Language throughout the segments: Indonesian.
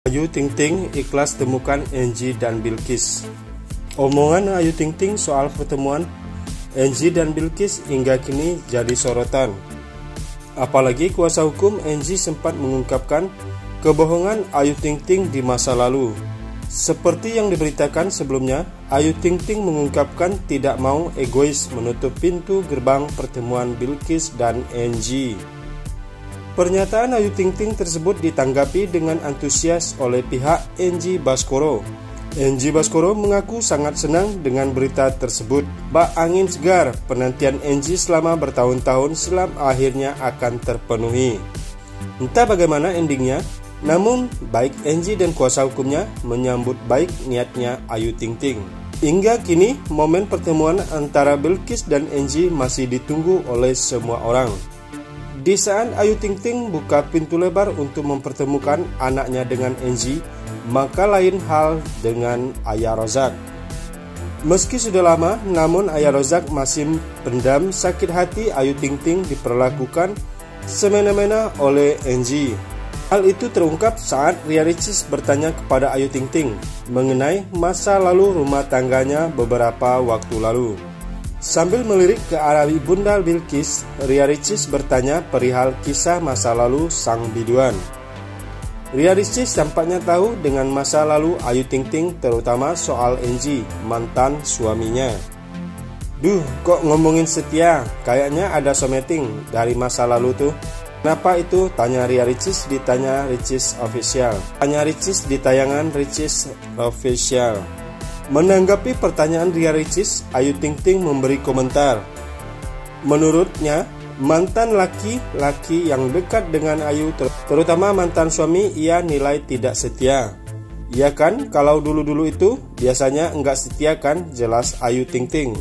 Ayu Ting Ting ikhlas temukan Angie dan Bilkis. Omongan Ayu Ting Ting soal pertemuan Angie dan Bilkis hingga kini jadi sorotan. Apalagi kuasa hukum Angie sempat mengungkapkan kebohongan Ayu Ting Ting di masa lalu. Seperti yang diberitakan sebelumnya, Ayu Ting Ting mengungkapkan tidak mau egois menutup pintu gerbang pertemuan Bilkis dan Angie. Pernyataan Ayu Ting Ting tersebut ditanggapi dengan antusias oleh pihak Angie Baskoro. Angie Baskoro mengaku sangat senang dengan berita tersebut. Bak angin segar, penantian Angie selama bertahun-tahun silam akhirnya akan terpenuhi. Entah bagaimana endingnya, namun baik Angie dan kuasa hukumnya menyambut baik niatnya Ayu Ting Ting. Hingga kini, momen pertemuan antara Bilkis dan Angie masih ditunggu oleh semua orang. Di saat Ayu Ting Ting buka pintu lebar untuk mempertemukan anaknya dengan Angie, maka lain hal dengan Ayah Rozak. Meski sudah lama, namun Ayah Rozak masih pendam sakit hati Ayu Ting Ting diperlakukan semena-mena oleh Angie. Hal itu terungkap saat Ria Ricis bertanya kepada Ayu Ting Ting mengenai masa lalu rumah tangganya beberapa waktu lalu. Sambil melirik ke arah ibunda Bilkis, Ria Ricis bertanya perihal kisah masa lalu sang biduan. Ria Ricis tampaknya tahu dengan masa lalu Ayu Ting Ting, terutama soal Angie, mantan suaminya. Duh, kok ngomongin setia? Kayaknya ada someting dari masa lalu tuh. Kenapa itu? Tanya Ria Ricis di Tanya Ricis Official. Tanya Ricis di tayangan Ricis Official. Menanggapi pertanyaan Ria Ricis, Ayu Ting Ting memberi komentar. Menurutnya, mantan laki-laki yang dekat dengan Ayu, terutama mantan suami, ia nilai tidak setia. Ya kan, kalau dulu-dulu itu biasanya enggak setia kan, jelas Ayu Ting Ting.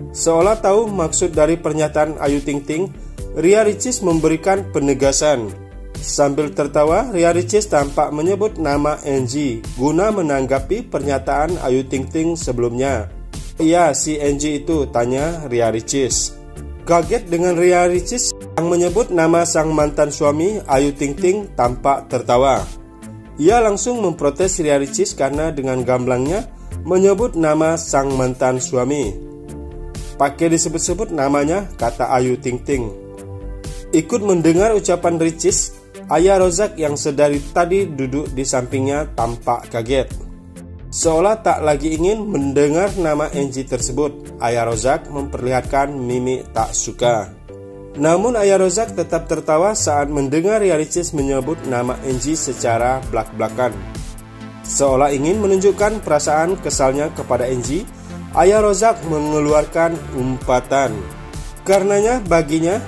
Seolah tahu maksud dari pernyataan Ayu Ting Ting, Ria Ricis memberikan penegasan. Sambil tertawa, Ria Ricis tampak menyebut nama Angie guna menanggapi pernyataan Ayu Ting Ting sebelumnya. Iya, si Angie itu, tanya Ria Ricis. Kaget dengan Ria Ricis yang menyebut nama sang mantan suami, Ayu Ting Ting tampak tertawa. Ia langsung memprotes Ria Ricis karena dengan gamblangnya menyebut nama sang mantan suami. Pakai disebut-sebut namanya, kata Ayu Ting Ting. Ikut mendengar ucapan Ricis, Ayah Rozak yang sedari tadi duduk di sampingnya tampak kaget. Seolah tak lagi ingin mendengar nama Angie tersebut, Ayah Rozak memperlihatkan mimik tak suka. Namun Ayah Rozak tetap tertawa saat mendengar Ria Ricis menyebut nama Angie secara blak-blakan. Seolah ingin menunjukkan perasaan kesalnya kepada Angie, Ayah Rozak mengeluarkan umpatan. Karenanya baginya,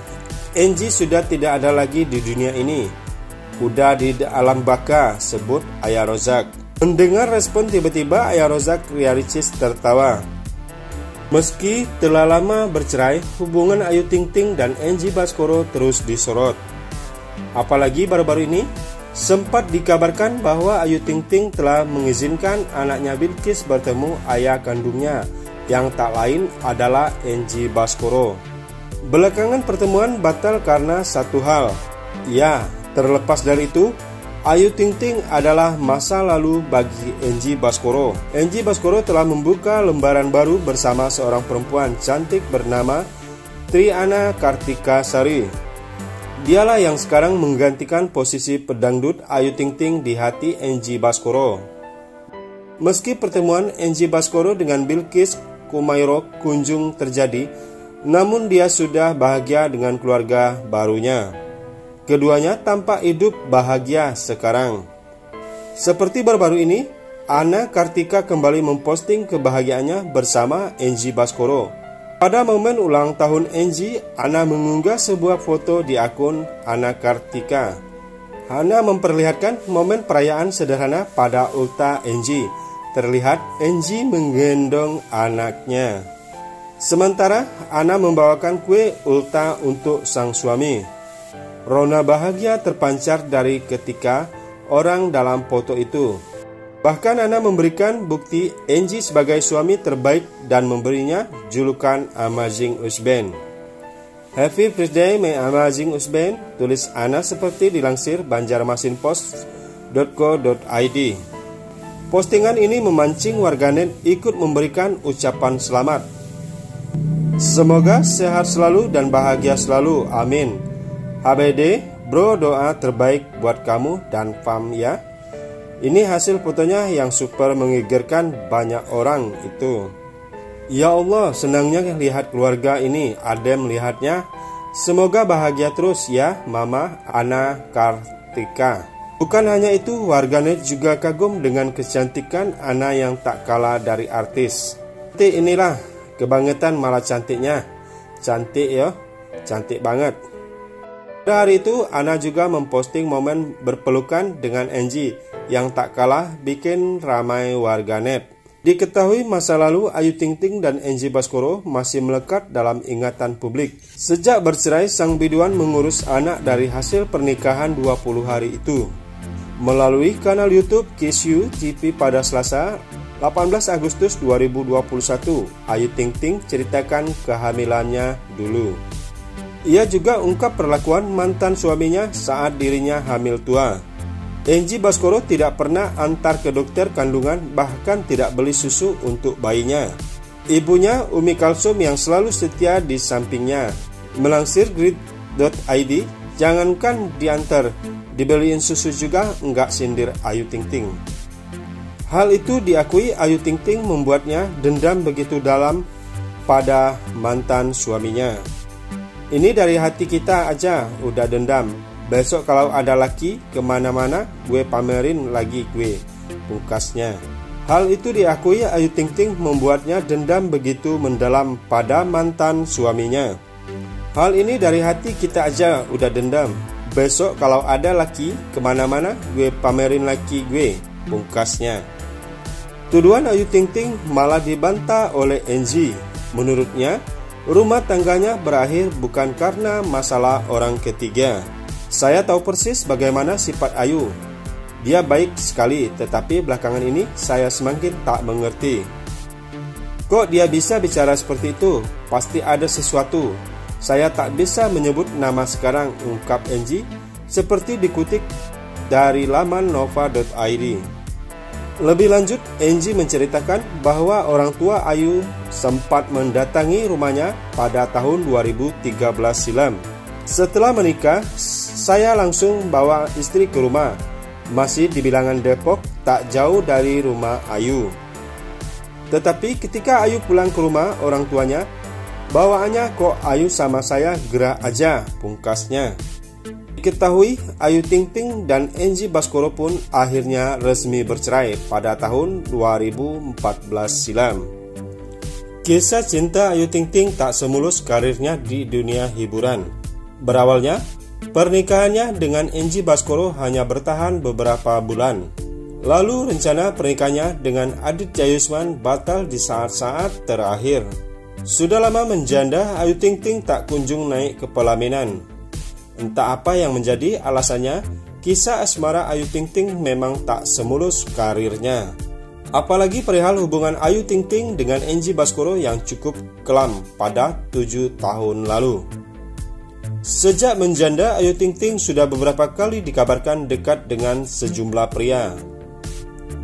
Angie sudah tidak ada lagi di dunia ini. Udah di alam baka, sebut Ayah Rozak. Mendengar respon tiba-tiba Ayah Rozak, Ria Ricis tertawa. Meski telah lama bercerai, hubungan Ayu Ting Ting dan Angie Baskoro terus disorot. Apalagi baru-baru ini, sempat dikabarkan bahwa Ayu Ting Ting telah mengizinkan anaknya Bilkis bertemu ayah kandungnya, yang tak lain adalah Angie Baskoro. Belakangan pertemuan batal karena satu hal. Ya, terlepas dari itu, Ayu Ting Ting adalah masa lalu bagi Angie Baskoro. Angie Baskoro telah membuka lembaran baru bersama seorang perempuan cantik bernama Triana Kartika Sari. Dialah yang sekarang menggantikan posisi pedangdut Ayu Ting Ting di hati Angie Baskoro. Meski pertemuan Angie Baskoro dengan Bilkis Kumairo kunjung terjadi, namun dia sudah bahagia dengan keluarga barunya. Keduanya tampak hidup bahagia sekarang. Seperti baru-baru ini, Ana Kartika kembali memposting kebahagiaannya bersama Angie Baskoro. Pada momen ulang tahun Angie, Ana mengunggah sebuah foto di akun Ana Kartika. Ana memperlihatkan momen perayaan sederhana pada ultah Angie. Terlihat Angie menggendong anaknya. Sementara Ana membawakan kue ultah untuk sang suami. Rona bahagia terpancar dari ketika orang dalam foto itu. Bahkan Ana memberikan bukti Angie sebagai suami terbaik dan memberinya julukan Amazing Husband. Happy birthday my amazing husband, tulis Ana seperti dilansir Banjarmasin Post www.id. Postingan ini memancing warganet ikut memberikan ucapan selamat. Semoga sehat selalu dan bahagia selalu, amin. HBD, bro, doa terbaik buat kamu dan fam ya. Ini hasil fotonya yang super mengegerkan banyak orang itu. Ya Allah, senangnya lihat keluarga ini. Adem melihatnya. Semoga bahagia terus ya, Mama Ana Kartika. Bukan hanya itu, warganet juga kagum dengan kecantikan Ana yang tak kalah dari artis. Inilah kebangetan malah cantiknya. Cantik ya, cantik banget. Pada hari itu, Ana juga memposting momen berpelukan dengan Angie yang tak kalah bikin ramai warganet. Diketahui masa lalu Ayu Ting Ting dan Angie Baskoro masih melekat dalam ingatan publik. Sejak bercerai, sang biduan mengurus anak dari hasil pernikahan 20 hari itu. Melalui kanal YouTube Kiss You TV pada Selasa 18 Agustus 2021, Ayu Ting Ting ceritakan kehamilannya dulu. Ia juga ungkap perlakuan mantan suaminya saat dirinya hamil tua. Angie Baskoro tidak pernah antar ke dokter kandungan, bahkan tidak beli susu untuk bayinya. Ibunya Umi Kalsum yang selalu setia di sampingnya. Melansir grid.id, jangankan diantar, dibeliin susu juga enggak, sindir Ayu Ting Ting. Hal itu diakui Ayu Ting Ting membuatnya dendam begitu dalam pada mantan suaminya. Ini dari hati kita aja udah dendam. Besok kalau ada laki kemana-mana, gue pamerin lagi gue, pungkasnya. Hal itu diakui Ayu Ting Ting membuatnya dendam begitu mendalam pada mantan suaminya. Hal ini dari hati kita aja udah dendam. Besok kalau ada laki kemana-mana, gue pamerin laki gue, pungkasnya. Tuduhan Ayu Ting Ting malah dibantah oleh Angie. Menurutnya, rumah tangganya berakhir bukan karena masalah orang ketiga. Saya tahu persis bagaimana sifat Ayu. Dia baik sekali, tetapi belakangan ini saya semakin tak mengerti. Kok dia bisa bicara seperti itu? Pasti ada sesuatu. Saya tak bisa menyebut nama sekarang, ungkap Angie, seperti dikutip dari laman nova.id. Lebih lanjut, Angie menceritakan bahwa orang tua Ayu sempat mendatangi rumahnya pada tahun 2013 silam. Setelah menikah, saya langsung bawa istri ke rumah. Masih di bilangan Depok, tak jauh dari rumah Ayu. Tetapi ketika Ayu pulang ke rumah orang tuanya, bawaannya kok Ayu sama saya gerah aja, pungkasnya. Diketahui Ayu Ting Ting dan Angie Baskoro pun akhirnya resmi bercerai pada tahun 2014 silam. Kisah cinta Ayu Ting Ting tak semulus karirnya di dunia hiburan. Berawalnya, pernikahannya dengan Angie Baskoro hanya bertahan beberapa bulan. Lalu rencana pernikahannya dengan Adit Jayusman batal di saat-saat terakhir. Sudah lama menjanda, Ayu Ting Ting tak kunjung naik ke pelaminan. Entah apa yang menjadi alasannya, kisah asmara Ayu Ting Ting memang tak semulus karirnya. Apalagi perihal hubungan Ayu Ting Ting dengan Angie Baskoro yang cukup kelam pada 7 tahun lalu. Sejak menjanda, Ayu Ting Ting sudah beberapa kali dikabarkan dekat dengan sejumlah pria.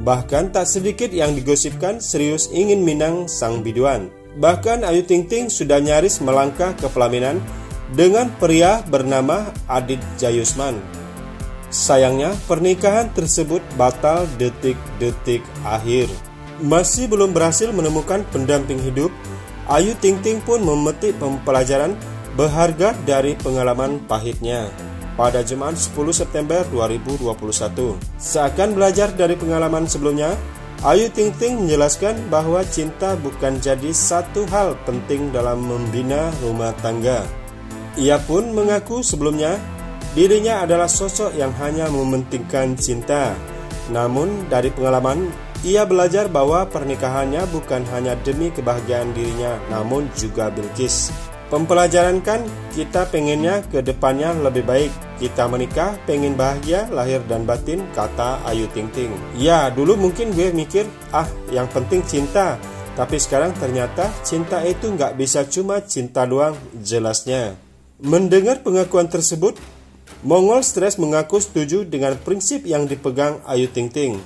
Bahkan tak sedikit yang digosipkan serius ingin minang sang biduan. Bahkan Ayu Ting Ting sudah nyaris melangkah ke pelaminan dengan pria bernama Adit Jayusman. Sayangnya pernikahan tersebut batal detik-detik akhir. Masih belum berhasil menemukan pendamping hidup, Ayu Ting Ting pun memetik pembelajaran berharga dari pengalaman pahitnya. Pada Jumat 10 September 2021, seakan belajar dari pengalaman sebelumnya, Ayu Ting Ting menjelaskan bahwa cinta bukan jadi satu hal penting dalam membina rumah tangga. Ia pun mengaku sebelumnya dirinya adalah sosok yang hanya mementingkan cinta. Namun dari pengalaman, ia belajar bahwa pernikahannya bukan hanya demi kebahagiaan dirinya, namun juga Bilkis. Pempelajaran kan, kita pengennya ke depannya lebih baik. Kita menikah pengen bahagia lahir dan batin, kata Ayu Ting Ting. Ya, dulu mungkin gue mikir, yang penting cinta. Tapi sekarang ternyata cinta itu nggak bisa cuma cinta doang, jelasnya. Mendengar pengakuan tersebut, Mongol Stress mengaku setuju dengan prinsip yang dipegang Ayu Ting Ting.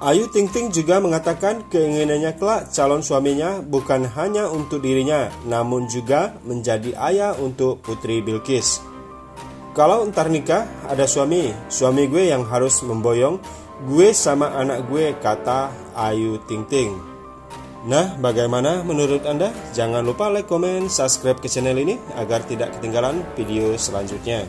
Ayu Ting Ting juga mengatakan keinginannya kelak calon suaminya bukan hanya untuk dirinya, namun juga menjadi ayah untuk Putri Bilqis. Kalau entar nikah ada suami gue yang harus memboyong gue sama anak gue, kata Ayu Ting Ting. Nah, bagaimana menurut Anda? Jangan lupa like, komen, subscribe ke channel ini agar tidak ketinggalan video selanjutnya.